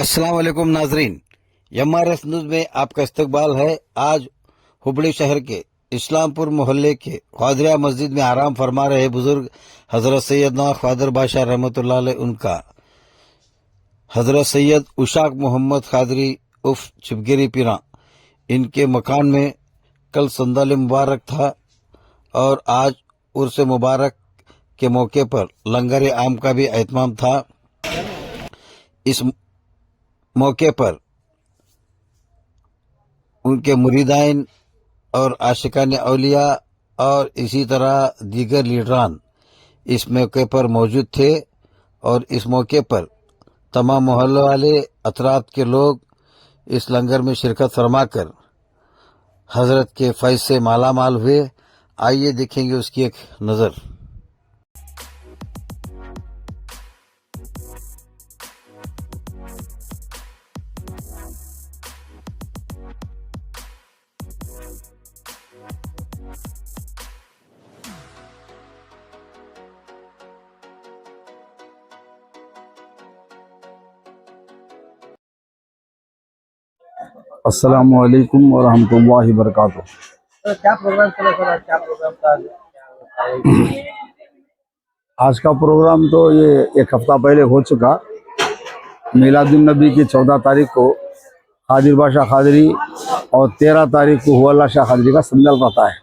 अस्सलाम वालेकुम नाजरीन, MRS न्यूज में आपका इस्तकबाल है। आज हुबली शहर के इस्लामपुर मोहल्ले के ख्वादरिया मस्जिद में आराम फरमा रहे बुजुर्ग हजरत सैयदना ख्वादर बादशाह रहमतुल्लाह अलैह उनका हजरत सैयद उशाक मोहम्मद खादरी उफ चिपगिरी पीरा, इनके मकान में कल संदल मुबारक था और आज उर्स मुबारक के मौके पर लंगर आम का भी एहतमाम था। इस मौके पर उनके मुरीदाइन और आशिकान औलिया और इसी तरह दीगर लीडरान इस मौके पर मौजूद थे और इस मौके पर तमाम मोहल्ले वाले अतरात के लोग इस लंगर में शिरकत फरमाकर हजरत के फैज़ से माला माल हुए। आइए देखेंगे उसकी एक नज़र। अस्सलामु अलैकुम व रहमतुल्लाहि व बरकातुहू। तो क्या प्रोग्राम चला सर? आज क्या प्रोग्राम था? आज का प्रोग्राम तो ये एक हफ्ता पहले हो चुका। मिलादुन नबी की 14 तारीख को खादिर बादशाह खादरी और 13 तारीख को हुअल्लाह शाह खादरी का संदल रहता है।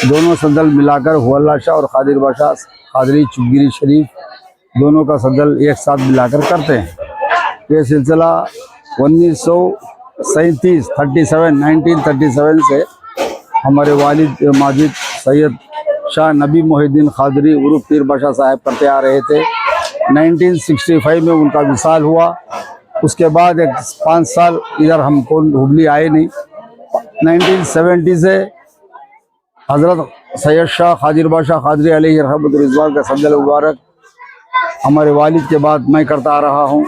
दोनों संदल मिलाकर हुअल्लाह शाह और खादिर बादशाह खादरी चिपगिरी शरीफ दोनों का संदल एक साथ मिलाकर करते हैं। ये सिलसिला 1937 से हमारे वालिद माजिद सैयद शाह नबी मोहिद्दीन खादरी उर्फ पीर बादशाह साहब करते आ रहे थे। 1965 में उनका विसाल हुआ। उसके बाद एक 5 साल इधर हमको हुबली आए नहीं। 1970 से हज़रत सैयद शाह खादिर बादशाह खादरी अलैहि रहमत रिज़वान का संदल मुबारक हमारे वालिद के बाद मैं करता आ रहा हूँ।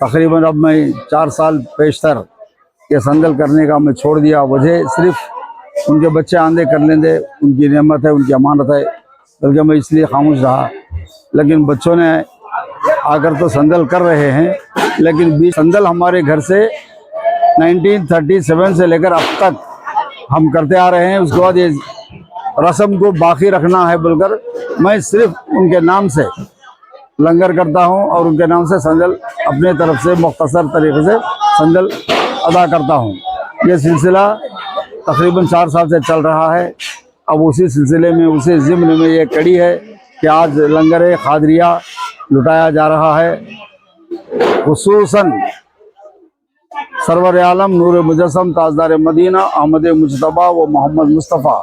तकरीबन अब मैं 4 साल पेशतर ये संदल करने का मैं छोड़ दिया। वजह सिर्फ उनके बच्चे आंदे कर लेंगे, उनकी नेमत है, उनकी अमानत है, बल्कि मैं इसलिए खामोश रहा। लेकिन बच्चों ने आकर तो संदल कर रहे हैं, लेकिन संदल हमारे घर से 1937 से लेकर अब तक हम करते आ रहे हैं। उसके बाद ये रस्म को बाकी रखना है बोलकर मैं सिर्फ उनके नाम से लंगर करता हूं और उनके नाम से संदल अपने तरफ से मुख्तसर तरीके से संदल अदा करता हूं। ये सिलसिला तकरीबन 4 साल से चल रहा है। अब उसी सिलसिले में उसी ज़िम्न में ये कड़ी है कि आज लंगर खादरिया लुटाया जा रहा है। खुसूसन सरवर आलम नूर मुजस्सम ताजदार मदीना अहमद मुजतबा व मोहम्मद मुस्तफ़ा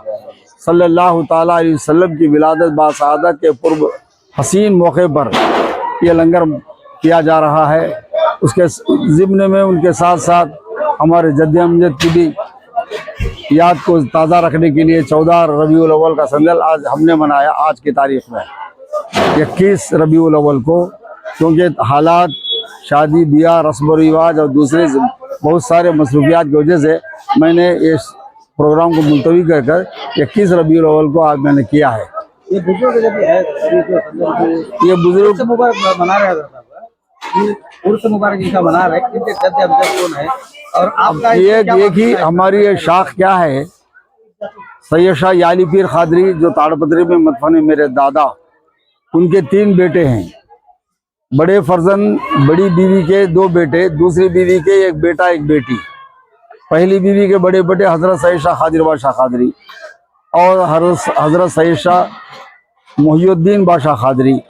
सल्लल्लाहु ताला अलैहि वसल्लम की विलादत बासआदत के पूर्व हसीन मौके पर यह लंगर किया जा रहा है। उसके ज़िम्न में उनके साथ साथ हमारे जद्द अमजद की भी याद को ताज़ा रखने के लिए 14 रबीउल अव्वल का संदल आज हमने मनाया। आज की तारीख में 21 रबीउल अव्वल को, क्योंकि हालात शादी ब्याह रस्म व रिवाज और दूसरे बहुत सारे मसरूफियात की वजह से मैंने इस प्रोग्राम को मुलतवी कर 21 रबीउल अव्वल को आज मैंने किया है। ये बुजुर्ग जब है, ये बुजुर्ग मुबारक मना रहे हैं, उर्स मुबारक जिनका मना रहे हैं, इनके जद्द अमजद कौन है और आपका एक ही हमारी ये शाख क्या है। सैयद शाह याली पीर खादरी जो ताड़पत्री में मदफन है, मेरे दादा, उनके 3 बेटे हैं। बड़े फर्जंद बड़ी बीवी के 2 बेटे, दूसरी बीवी के 1 बेटा 1 बेटी। पहली बीवी के बड़े बेटे हजरत सैयद शाह खादिर बादशाह खादरी और हजरत सैयद शाह मोहिउद्दीन बादशाह खादरी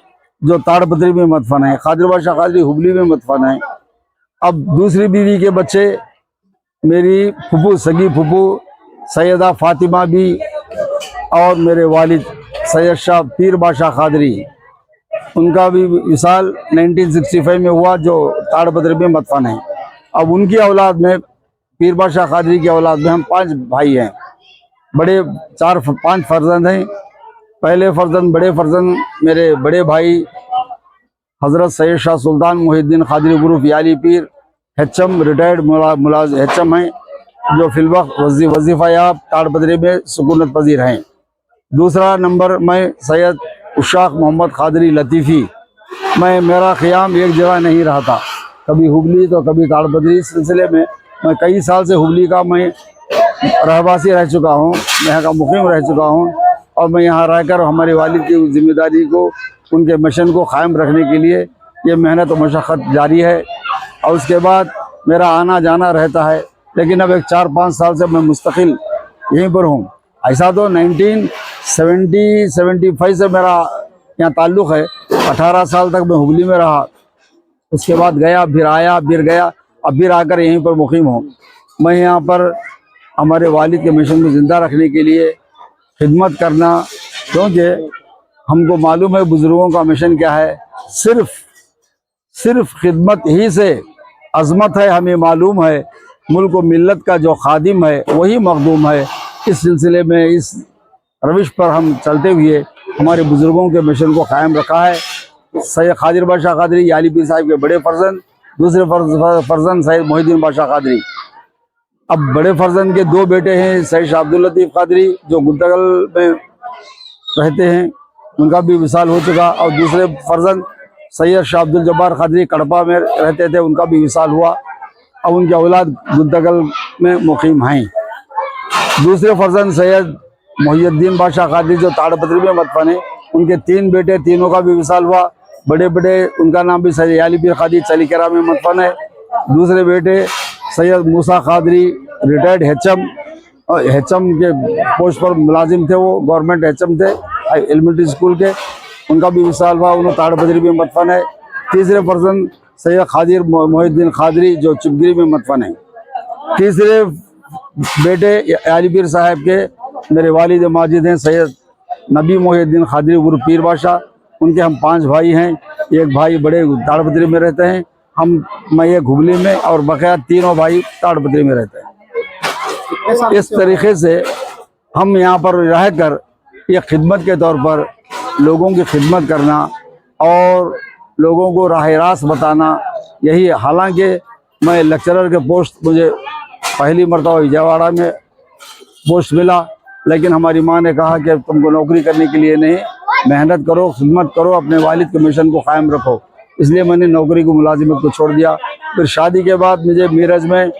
जो ताड़पत्री में मदफन है। खादिर बादशाह खादरी हुबली में मदफन है। अब दूसरी बीवी के बच्चे मेरी फुफू, सगी फुफू सैयदा फातिमा भी और मेरे वालिद सैयद शाह पीर बादशाह खादरी, उनका भी विसाल 1965 में हुआ जो ताड़पत्री में मदफन है। अब उनकी औलाद में पीर बादशाह खादरी की औलाद में हम 5 भाई हैं। बड़े 5 फर्जंद हैं। पहले फर्जंद बड़े फर्जंद मेरे बड़े भाई हजरत सैयद शाह सुल्तान मोहिद्दीन खादरी ग्रुप याली पीर HM रिटायर्ड मुलाज HM हैं, जो फिलवक्त वजीफ़ा याब ताड़पत्री में सुकूनत पजीर हैं। दूसरा नंबर मैं सैयद उशाक मोहम्मद खादरी लतीफ़ी, मेरा क़याम एक जगह नहीं रहा था। कभी हुबली तो कभी ताड़पत्री। इस सिलसिले में मैं कई साल से हुबली का मैं रहवासी रह चुका हूँ, यहाँ का मुकीम रह चुका हूँ, और मैं यहाँ रहकर हमारे वालिद की जिम्मेदारी को, उनके मिशन को कायम रखने के लिए ये मेहनत और मशक्क़त जारी है। और उसके बाद मेरा आना जाना रहता है, लेकिन अब एक 4-5 साल से मैं मुस्तकिल यहीं पर हूँ। ऐसा तो 1970-75 से मेरा यहाँ ताल्लुक़ है। 18 साल तक मैं हुबली में रहा, उसके बाद गया, फिर आया, फिर गया, अब फिर आकर यहीं पर मुकीम हूँ। मैं यहाँ पर हमारे वालिद के मिशन को ज़िंदा रखने के लिए खिदमत करना, क्योंकि हमको मालूम है बुज़ुर्गों का मिशन क्या है। सिर्फ खिदमत ही से अज़मत है, हमें मालूम है। मुल्क व मिल्लत का जो खादिम है वही मखदूम है। इस सिलसिले में इस रविश पर हम चलते हुए हमारे बुज़ुर्गों के मिशन को कायम रखा है। सैयद खादिर बादशाह कादरी याली पीर साहिब के बड़े फर्जंद, दूसरे फर्जंद सैयद मोहिद्दीन बादशाह कादरी। अब बड़े फर्जंद के 2 बेटे हैं, सैयद शाह अब्दुल लतीफ़ कादरी जो गुंतगल में रहते हैं, उनका भी विसाल हो चुका, और दूसरे फर्जंद सैयद शाह अब्दुल जब्बार कादरी कड़पा में रहते थे, उनका भी विसाल हुआ। अब उनके औलाद गुंतगल में मुकीम हैं। दूसरे फर्जंद सैयद मोहिद्दीन बादशाह कादरी जो ताड़पत्री में मदफन है, उनके 3 बेटे, तीनों का भी विसाल हुआ। बड़े बड़े उनका नाम भी सैयद याली पीर कादरी चलीकेरा में मदफन है। दूसरे बेटे सैयद मूसा कादरी रिटायर्ड हेचम के पोस्ट पर मुलाजिम थे, वो गवर्नमेंट हेचम थे एलिमेंट्री स्कूल के, उनका भी विसाल हुआ, उन्होंने ताड़पत्री में मदफन है। तीसरे फर्जंद सैयद खादिर मोहिद्दीन कादरी जो चिपगिरी में मदफन है। तीसरे बेटे याली पीर साहब के मेरे वालिद माजिद हैं सैयद नबी मोहिद्दीन कादरी उर्फ पीर बादशाह, उनके हम 5 भाई हैं। एक भाई बड़े ताड़पत्री में रहते हैं, मैं ये हुबली में, और बकाया तीनों भाई ताड़पत्री में रहते हैं। इस तरीके से हम यहाँ पर रहकर ये खिदमत के तौर पर लोगों की खिदमत करना और लोगों को राह रास्त बताना, यही। हालांकि मैं लेक्चरर के पोस्ट, मुझे पहली मरतबा विजयवाड़ा में पोस्ट मिला, लेकिन हमारी माँ ने कहा कि तुमको नौकरी करने के लिए नहीं, मेहनत करो, खिदमत करो, अपने वालिद के मिशन को कायम रखो, इसलिए मैंने नौकरी को, मुलाजिमत को छोड़ दिया। फिर शादी के बाद मुझे मीरज में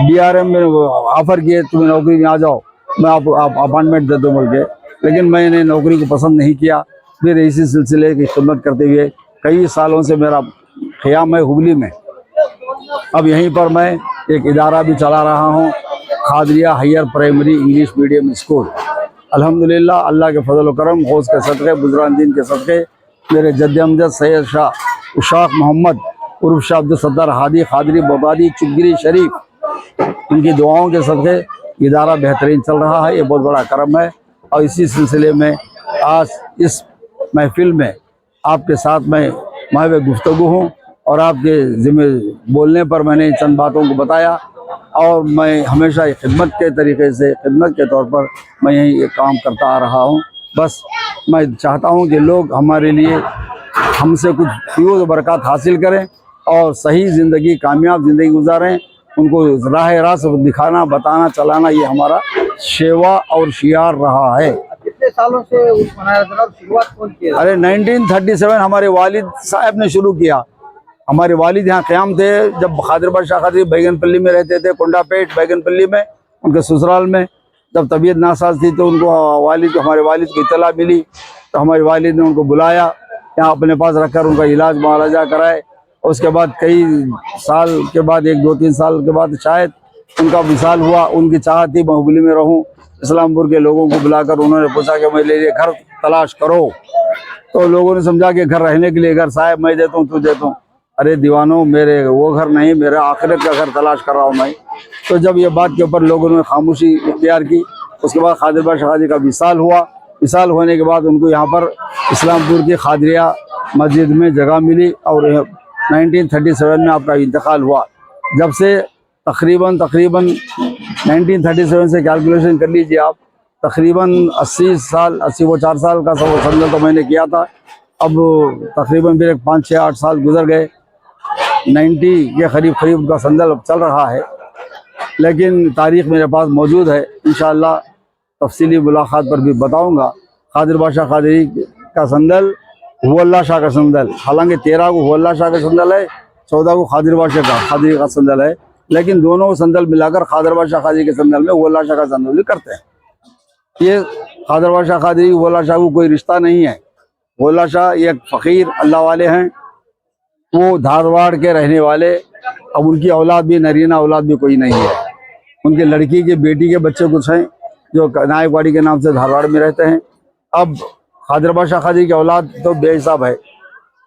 DRM में ऑफ़र किए, तुम्हें नौकरी में आ जाओ, मैं आप अपॉइंटमेंट दे दूँ बोल के, लेकिन मैंने नौकरी को पसंद नहीं किया। फिर इसी सिलसिले की खिदमत करते हुए कई सालों से मेरा क़याम है हुबली में। अब यहीं पर मैं एक इदारा भी चला रहा हूँ, Qadariya higher primary English medium school. अल्हम्दुलिल्लाह, अल्लाह के फजल व करम, गौस के सदक़े, बुज़ुर्गान दीन के सदक़े, मेरे जद्द अमजद सैयद शाह उशाक मोहम्मद उर्फ शाह अब्दुल सत्तार हादी कादरी बबादी चिपगिरी शरीफ, उनकी दुआओं के सदक़े इदारा बेहतरीन चल रहा है। ये बहुत बड़ा करम है। और इसी सिलसिले में आज इस महफिल में आपके साथ मैं महवे गुफ्तगू हूँ, और आपके ज़िम्मे बोलने पर मैंने चंद बातों को बताया, और मैं हमेशा खिदमत के तरीके से, खिदमत के तौर पर मैं यही काम करता आ रहा हूँ। बस मैं चाहता हूँ कि लोग हमारे लिए हमसे कुछ फ़यूज़ बरकत हासिल करें और सही ज़िंदगी, कामयाब ज़िंदगी गुजारें। उनको राह रास्त दिखाना, बताना, चलाना, ये हमारा शेवा और शियार रहा है। कितने सालों से उस मनाया जनाब, शुरुआत कौन की? अरे 1937 हमारे वालिद साहब ने शुरू किया। हमारे वालिद यहाँ क़याम थे जब खादिर बादशाह कादरी बैगनपल्ली में रहते थे, कुंडापेट बैगनपल्ली में, उनके ससुराल में। जब तबीयत नासाज थी तो उनको हमारे वालिद को इत्तला मिली, तो हमारे वालिद ने उनको बुलाया, यहाँ अपने पास रखकर उनका इलाज मुआलजा कराए। उसके बाद कई साल के बाद, 1-2-3 साल के बाद शायद उनका विसाल हुआ। उनकी चाहत थी मैं हुबली में रहूँ। इस्लामपुर के लोगों को बुलाकर उन्होंने पूछा कि मेरे लिए घर तलाश करो, तो लोगों ने समझा कि घर रहने के लिए घर साहब मैं देता हूँ, तू देता हूँ। अरे दीवानों, मेरे वो घर नहीं, मेरा आखिरत का घर तलाश कर रहा हूँ मैं। तो जब ये बात के ऊपर लोगों ने खामोशी इख्तियार की, उसके बाद खादिर बादशाह कादरी का विसाल हुआ। विसाल होने के बाद उनको यहाँ पर इस्लामपुर की खादरिया मस्जिद में जगह मिली, और 1937 में आपका इंतकाल हुआ। जब से तकरीबन 1937 से कैलकुलेशन कर लीजिए आप, तकरीबन 84 साल का संदल तो मैंने किया था। अब तकरीबन फिर 5-6-8 साल गुजर गए, 90 के करीब का संदल चल रहा है। लेकिन तारीख़ मेरे पास मौजूद है, इंशाअल्लाह तफसीली मुलाकात पर भी बताऊंगा। खादिर बादशाह कादरी का संदल हुअल्लाह शाह का संदल, हालांकि 13 को हुअल्लाह शाह का संदल है, 14 को खादिर बादशाह का खादिर का संदल है, लेकिन दोनों संदल मिलाकर खादर बादशाह खादिर के संदल में वल्ला शाह का संदल भी करते हैं। ये खादर बादशाह खादिर वल्ला शाह को कोई रिश्ता नहीं है। वल्ला शाह ये एक फ़कीर अल्लाह वाले हैं, वो धारवाड़ के रहने वाले। अब उनकी औलाद भी, नरीना औलाद भी कोई नहीं है। उनके लड़की के बेटी के बच्चे कुछ हैं जो नायकवाड़ी के नाम से धारवाड़ में रहते हैं। अब खादर बादशाह खादिर की औलाद तो बेहिसाब है,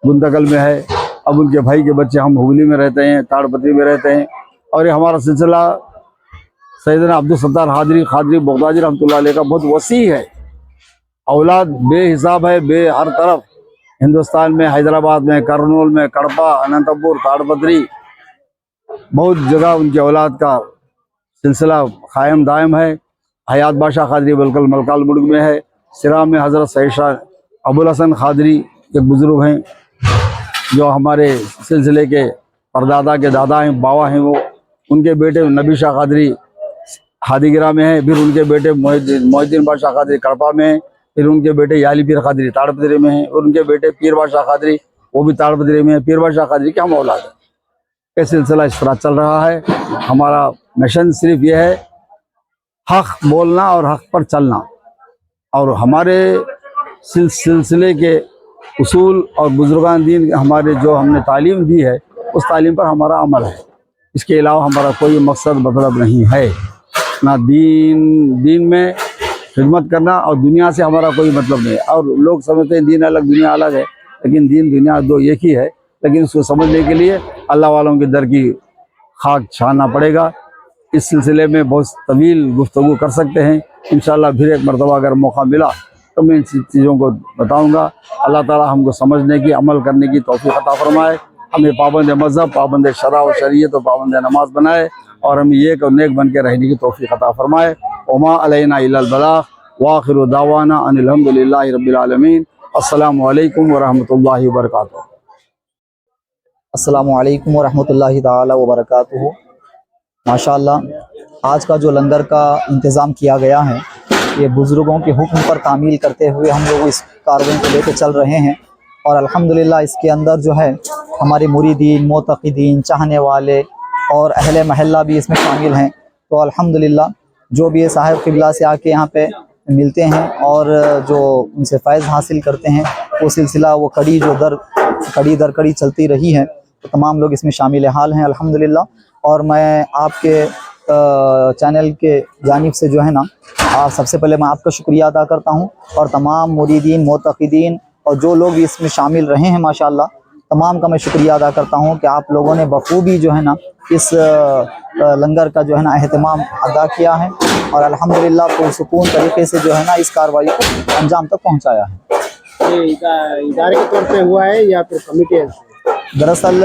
गुंतकल में है। अब उनके भाई के बच्चे हम हुगली में रहते हैं, ताड़पत्री में रहते हैं। और ये हमारा सिलसिला सैयदना अब्दुल सत्तार हादरी खादरी बगदादी रहमतुल्लाह अलैह का बहुत वसी है। औलाद बेहिसाब है, हर तरफ हिंदुस्तान में, हैदराबाद में, करनूल में, कड़पा, अनंतपुर, ताड़पत्री, बहुत जगह उनकी औलाद का सिलसिला कायम दायम है। हयात बादशाह खादरी बल्कल मलकाल मुल्क में है। सिरा में हज़रत सैयद शाह अबुल हसन खादरी एक बुज़ुर्ग हैं जो हमारे सिलसिले के परदादा के दादा हैं, बाबा हैं। वो उनके बेटे नबी शाह खादरी हादीगिरा में है, फिर उनके बेटे मोहिद्दीन बादशाह खादरी कड़पा में है, फिर उनके बेटे याली पीर खादरी ताड़पत्री में है, और उनके बेटे पीर बादशाह खादरी वो भी ताड़पत्री में है। पीर बादशाह खादरी के हम औलाद हैं। ये सिलसिला इस तरह चल रहा है। हमारा मिशन सिर्फ ये है हक बोलना और हक पर चलना, और हमारे सिलसिले के उसूल और बुजुर्गान दीन हमारे जो हमने तालीम दी है उस तालीम पर हमारा अमल है। इसके अलावा हमारा कोई मकसद मतलब नहीं है, ना दीन में खिदमत करना और दुनिया से हमारा कोई मतलब नहीं है। और लोग समझते हैं दीन अलग दुनिया अलग है, लेकिन दीन दुनिया दो एक ही है। लेकिन इसको समझने के लिए अल्लाह वालों के दर की खाक छानना पड़ेगा। इस सिलसिले में बहुत तवील गुफ्तगू कर सकते हैं। इंशाअल्लाह फिर एक मरतबा अगर मौका मिला तो मैं इन चीज़ों को बताऊंगा। अल्लाह ताला हमको समझने की, अमल करने की तौफीक अता फरमाए। हमें पाबंद मज़हब, पाबंद शरा और शरीयत और पाबंद नमाज बनाए, और हमें एक और नेक बन के रहने की तौफीक अता फरमाए। वमा अलैना इल्लल बलाग व आखिरु दावाना अनिल हम्दुलिल्लाहि रब्बिल आलमीन। अस्सलामु अलैकुम व रहमतुल्लाहि व बरकातुहू। अस्सलामु अलैकुम वरहमतुल्लाहि ताला वबरकातुहू। माशाअल्लाह आज का जो लंगर का इंतज़ाम किया गया है, ये बुज़ुर्गों के हुक्म पर तामील करते हुए हम लोग इस कारवां को लेकर चल रहे हैं। और अल्हम्दुलिल्लाह इसके अंदर जो है हमारे मुरीदीन, मोतक़ीदीन, चाहने वाले और अहले महल्ला भी इसमें शामिल हैं। तो अल्हम्दुलिल्लाह जो भी साहिब क़िबला से आके यहाँ पे मिलते हैं और जो उनसे फ़ैज़ हासिल करते हैं, वो सिलसिला वो कड़ी दर कड़ी चलती रही है। तो तमाम लोग इसमें शामिल हाल हैं अल्हम्दुलिल्लाह। और मैं आपके चैनल के जानिब से जो है ना, सबसे पहले मैं आपका शुक्रिया अदा करता हूँ, और तमाम मुरीदीन, मोतक़ीदीन और जो लोग भी इसमें शामिल रहे हैं माशाअल्लाह, तमाम का मैं शुक्रिया अदा करता हूँ कि आप लोगों ने बखूबी जो है ना इस लंगर का जो है ना अहतमाम अदा किया है, और अल्हम्दुलिल्लाह पुरसुकून तरीके से जो है ना इस कार्रवाई को अंजाम तक पहुँचाया है। ये इदारे के तौर पे हुआ है या फिर कमेटी है? दरअसल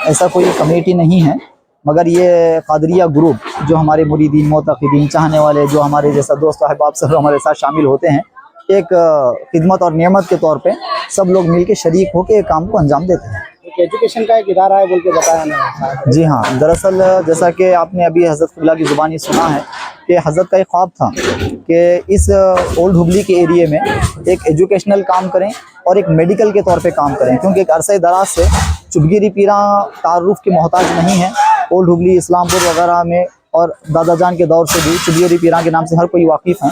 ऐसा कोई कमेटी नहीं है, मगर ये कादरिया ग्रुप जो हमारे मुरीदीन, मोतक़ीदीन, चाहने वाले, जो हमारे जैसा दोस्त अहबाब सब हमारे साथ शामिल होते हैं, एक खिदमत और नियमत के तौर पे सब लोग मिलके शरीक होकर एक काम को अंजाम देते हैं। एक एजुकेशन का एक इदारा है बोल के बताया ना। जी हाँ, दरअसल जैसा कि आपने अभी हज़रत क़िबला की ज़ुबानी सुना है कि हज़रत का एक ख्वाब था कि इस ओल्ड हुबली के एरिए में एक एजुकेशनल काम करें और एक मेडिकल के तौर पे काम करें, क्योंकि एक अरसे दराज से चुपगिरी पीरा तारुफ के मोहताज नहीं है। ओल्ड हुबली, इस्लामपुर वगैरह में और दादा जान के दौर से भी चुपगिरी पीरा के नाम से हर कोई वाकिफ़ है,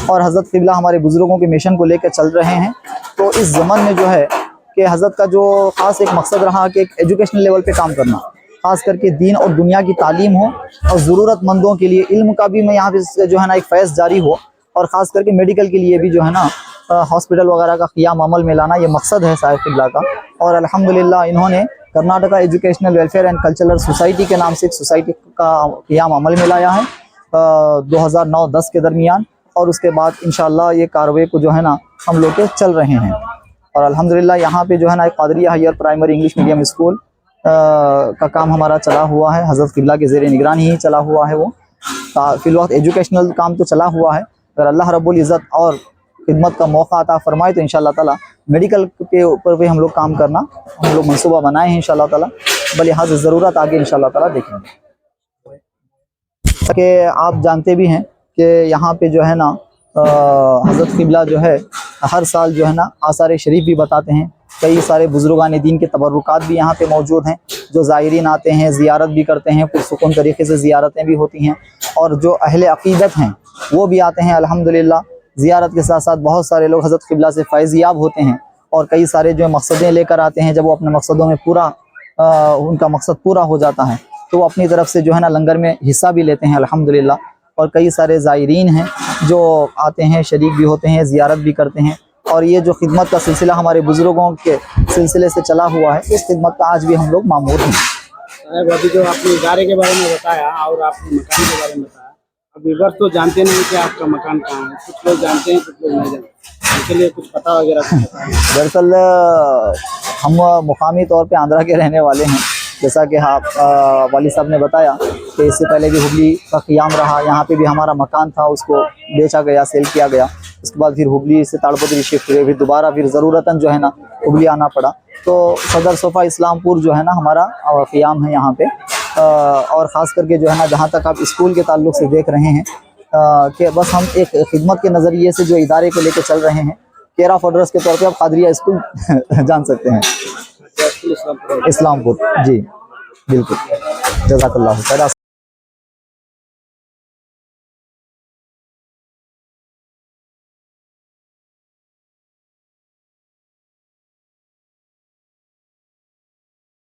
और हज़रत क़िबला हमारे बुज़ुर्गों के मिशन को लेकर चल रहे हैं। तो इस ज़मन में जो है कि हज़रत का जो ख़ास एक मकसद रहा कि एक एजुकेशनल लेवल पे काम करना, ख़ास करके दीन और दुनिया की तालीम हो, और ज़रूरतमंदों के लिए इल्म का भी मैं यहाँ पे जो है ना एक फैज़ जारी हो, और ख़ास करके मेडिकल के लिए भी जो है ना हॉस्पिटल वगैरह का क़ियाम अमल में लाना, ये मकसद है साहिब क़िबला का। और अल्हम्दुलिल्लाह इन्होंने Karnataka educational welfare and cultural society के नाम से एक सोसाइटी का क़ियाम अमल में लाया है 2009-10 के दरमियान, और उसके बाद इंशाअल्लाह ये कारवे को जो है ना हम लोग के चल रहे हैं। और अल्हम्दुलिल्लाह यहाँ पे जो है ना एक Qadriya higher primary English medium school का काम हमारा चला हुआ है, हज़रत क़िबला के ज़ेर निगरानी ही चला हुआ है। वो फ़िलवक्त एजुकेशनल काम तो चला हुआ है, अगर अल्लाह रब्बुल इज़्ज़त और खिदमत का मौका अता फरमाए तो इंशाअल्लाह ताला मेडिकल के ऊपर भी हम लोग काम करना हम लोग मंसूबा बनाए हैं इंशाअल्लाह ताला। बलिहाज़ ज़रूरत आगे इंशाअल्लाह ताला देखेंगे। कि आप जानते भी हैं कि यहाँ पे जो है ना हज़रत क़िबला जो है हर साल जो है ना आसार शरीफ भी बताते हैं कई सारे बुजुर्गान दीन के तबरुकात भी यहाँ पे मौजूद हैं, जो ज़ायरीन आते हैं ज़ियारत भी करते हैं, पुरसुकून तरीके से ज़ियारतें भी होती हैं। और जो अहले अक़ीदत हैं वो भी आते हैं अल्हम्दुलिल्लाह। ज़ियारत के साथ साथ बहुत सारे लोग हज़रत क़िबला से फ़ैज़याब होते हैं और कई सारे जो मकसदें लेकर आते हैं, जब वो अपने मकसदों में उनका मकसद पूरा हो जाता है तो वो अपनी तरफ से जो है ना लंगर में हिस्सा भी लेते हैं अल्हम्दुलिल्लाह। और कई सारे ज़ायरीन हैं जो आते हैं, शरीक भी होते हैं, ज़ियारत भी करते हैं। और ये जो खिदमत का सिलसिला हमारे बुज़ुर्गों के सिलसिले से चला हुआ है, इस खिदमत का आज भी हम लोग मामूर हैं। साहब अभी जो आपने इदारे के बारे में बताया और आपने मकान के बारे में बताया, अब व्यूअर्स तो जानते नहीं कि आपका मकान कहाँ है, कुछ लोग जानते हैं कुछ लोग नहीं जानते, इसके लिए कुछ पता वगैरह कुछ बताएं। दरअसल हम मुकामी तौर पे आंध्रा के रहने वाले हैं। जैसा कि वाली साहब ने बताया कि इससे पहले भी हुबली का क़ियाम रहा, यहाँ पे भी हमारा मकान था, उसको बेचा गया, सेल किया गया। उसके बाद फिर हुबली से ताड़पत्री शिफ्ट हुए, फिर दोबारा फिर ज़रूरतन जो है ना हुबली आना पड़ा। तो सदर सोफ़ा इस्लामपुर जो है ना हमारा क़ियाम है यहाँ पे। और ख़ास करके जो है ना, जहाँ तक आप स्कूल के ताल्लुक़ से देख रहे हैं कि बस हम एक खिदमत के नज़रिए से जो इदारे को लेकर चल रहे हैं, केयर ऑफ एड्रेस के तौर पे आप कादरिया स्कूल जान सकते हैं, इस्लामपुर। जी बिल्कुल, जज़ाकल्लाह खैर।